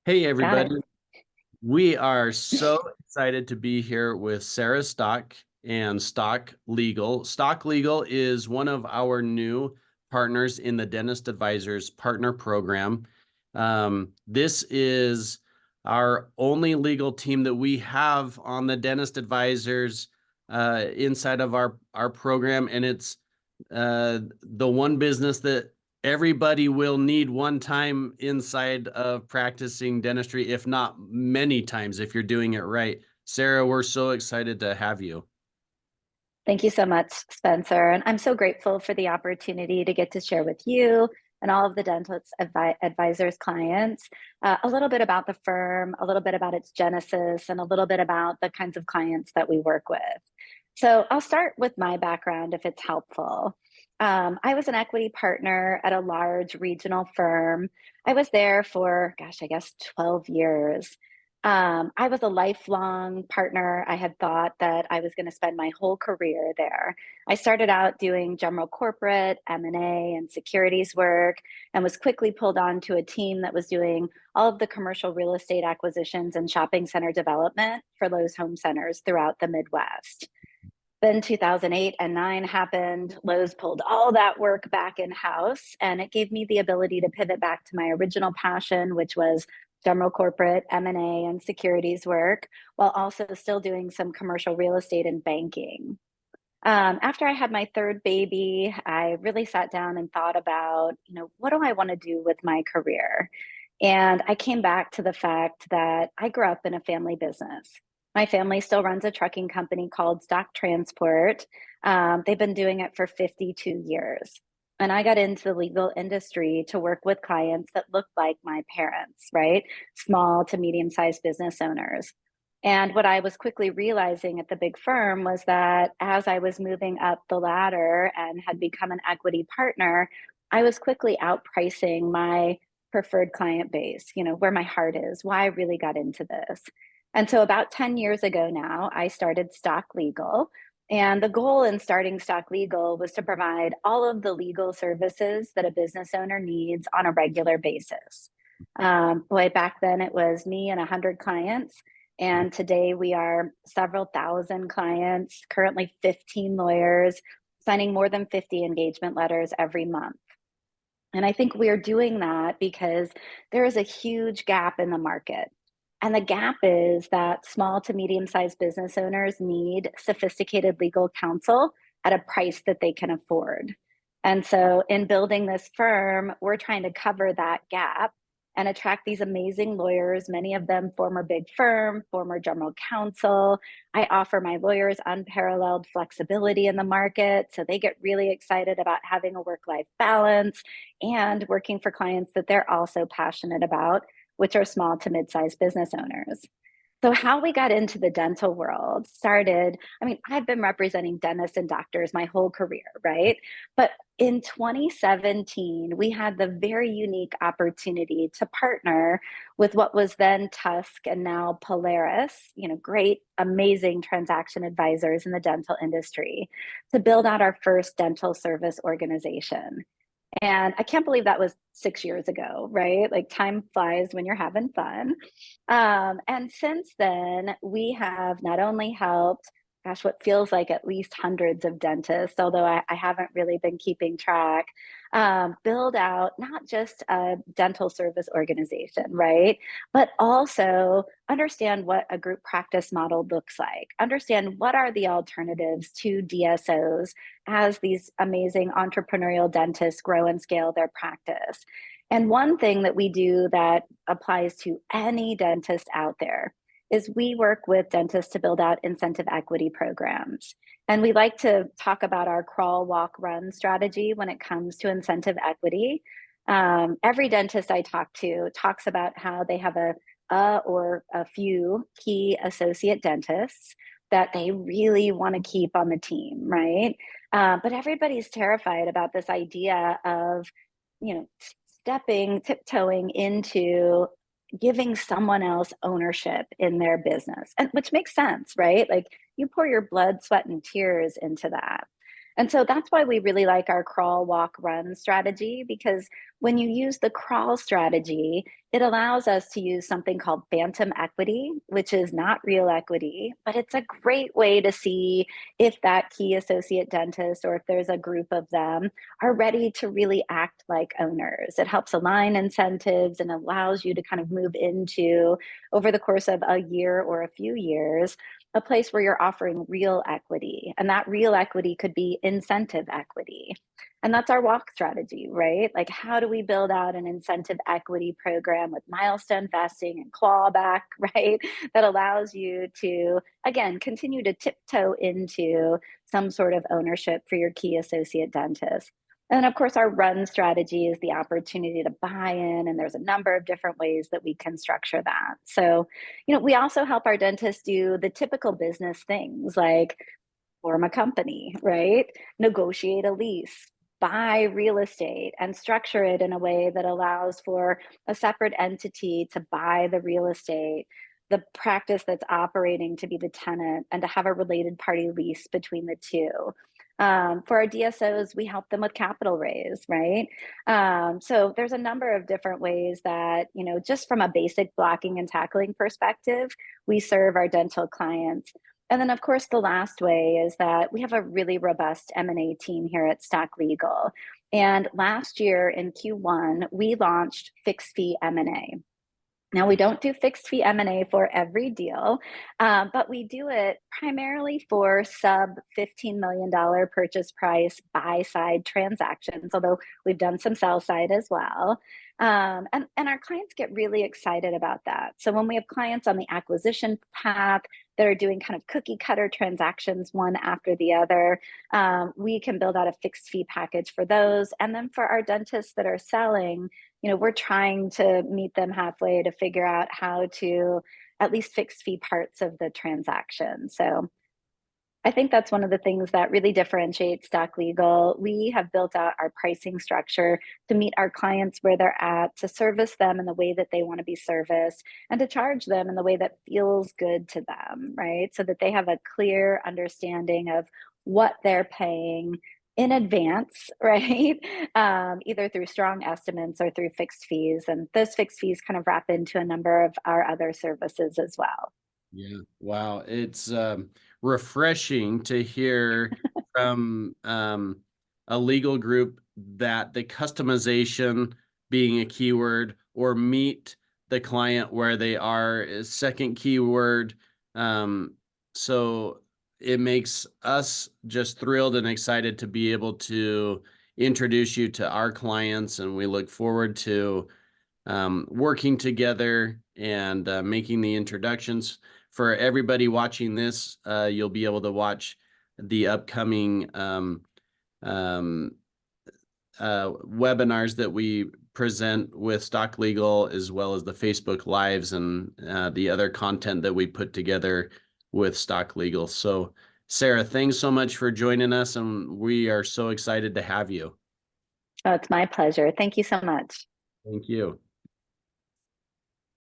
Hey, Got everybody. it. We are so excited to be here with Sarah Stock and Stock Legal. Stock Legal is one of our new partners in the Dentist Advisors Partner Program. This is our only legal team that we have on the Dentist Advisors inside of our program, and it's the one business that everybody will need one time inside of practicing dentistry, if not many times, if you're doing it right. Sarah, we're so excited to have you. Thank you so much, Spencer. And I'm so grateful for the opportunity to get to share with you and all of the Dentist Advisors clients a little bit about the firm, a little bit about its genesis, and a little bit about the kinds of clients that we work with. So I'll start with my background if it's helpful. I was an equity partner at a large regional firm. I was there for, gosh, I guess 12 years. I was a lifelong partner. I had thought that I was going to spend my whole career there. I started out doing general corporate, M&A, and securities work, and was quickly pulled on to a team that was doing all of the commercial real estate acquisitions and shopping center development for Lowe's home centers throughout the Midwest. Then 2008 and 9 happened. Lowe's pulled all that work back in house, and it gave me the ability to pivot back to my original passion, which was general corporate M&A and securities work, while also still doing some commercial real estate and banking. After I had my third baby, I really sat down and thought about, what do I want to do with my career? And I came back to the fact that I grew up in a family business. My family still runs a trucking company called Stock Transport. They've been doing it for 52 years. And I got into the legal industry to work with clients that looked like my parents, right? Small to medium sized business owners. And what I was quickly realizing at the big firm was that as I was moving up the ladder and had become an equity partner, I was quickly outpricing my preferred client base, where my heart is, why I really got into this. And so about 10 years ago now, I started Stock Legal. And the goal in starting Stock Legal was to provide all of the legal services that a business owner needs on a regular basis. Boy, back then it was me and 100 clients. And today we are several thousand clients, currently 15 lawyers, signing more than 50 engagement letters every month. And I think we're doing that because there is a huge gap in the market. And the gap is that small to medium sized business owners need sophisticated legal counsel at a price that they can afford. And so, in building this firm, we're trying to cover that gap and attract these amazing lawyers, many of them former big firm, former general counsel. I offer my lawyers unparalleled flexibility in the market. So they get really excited about having a work life balance and working for clients that they're also passionate about, which are small to mid sized business owners. So, how we got into the dental world started, I mean, I've been representing dentists and doctors my whole career, right? But in 2017, we had the very unique opportunity to partner with what was then Tusk and now Polaris, great, amazing transaction advisors in the dental industry to build out our first dental service organization. And I can't believe that was 6 years ago, right? Like time flies when you're having fun. And since then, we have not only helped, gosh, what feels like at least hundreds of dentists, although I haven't really been keeping track, build out not just a dental service organization, right? But also understand what a group practice model looks like, understand what are the alternatives to DSOs as these amazing entrepreneurial dentists grow and scale their practice. And one thing that we do that applies to any dentist out there is we work with dentists to build out incentive equity programs. And we like to talk about our crawl, walk, run strategy when it comes to incentive equity. Every dentist I talk to talks about how they have or a few key associate dentists that they really want to keep on the team, right? But everybody's terrified about this idea of, tiptoeing into giving someone else ownership in their business, and which makes sense, right? Like you pour your blood, sweat, and tears into that. And so that's why we really like our crawl, walk, run strategy, because when you use the crawl strategy, it allows us to use something called phantom equity, which is not real equity, but it's a great way to see if that key associate dentist, or if there's a group of them, are ready to really act like owners. It helps align incentives and allows you to kind of move into, over the course of a year or a few years, a place where you're offering real equity. And that real equity could be incentive equity. And that's our walk strategy, right? Like, how do we build out an incentive equity program with milestone vesting and clawback, right? That allows you to, again, continue to tiptoe into some sort of ownership for your key associate dentist. And then, of course, our run strategy is the opportunity to buy in, and there's a number of different ways that we can structure that. So, we also help our dentists do the typical business things like form a company, right? Negotiate a lease, buy real estate, and structure it in a way that allows for a separate entity to buy the real estate, the practice that's operating to be the tenant, and to have a related party lease between the two. For our DSOs, we help them with capital raise, right? So there's a number of different ways that, just from a basic blocking and tackling perspective, we serve our dental clients. And then, of course, the last way is that we have a really robust M&A team here at Stock Legal. And last year in Q1, we launched fixed fee M&A. Now, we don't do fixed fee M&A for every deal, but we do it primarily for sub $15 million purchase price buy side transactions, although we've done some sell side as well. And our clients get really excited about that. So when we have clients on the acquisition path that are doing kind of cookie cutter transactions one after the other, we can build out a fixed fee package for those. And then for our dentists that are selling, we're trying to meet them halfway to figure out how to at least fix fee parts of the transaction. So I think that's one of the things that really differentiates Stock Legal. We have built out our pricing structure to meet our clients where they're at, to service them in the way that they want to be serviced, and to charge them in the way that feels good to them, right? So that they have a clear understanding of what they're paying in advance, right? Either through strong estimates or through fixed fees. And those fixed fees kind of wrap into a number of our other services as well. Yeah. Wow. It's refreshing to hear from a legal group that the customization being a keyword, or meet the client where they are, is second keyword. So it makes us just thrilled and excited to be able to introduce you to our clients, and we look forward to working together and making the introductions. For everybody watching this, you'll be able to watch the upcoming webinars that we present with Stock Legal, as well as the Facebook Lives and the other content that we put together with Stock Legal. So, Sarah, thanks so much for joining us, and we are so excited to have you. Oh, it's my pleasure. Thank you so much. Thank you.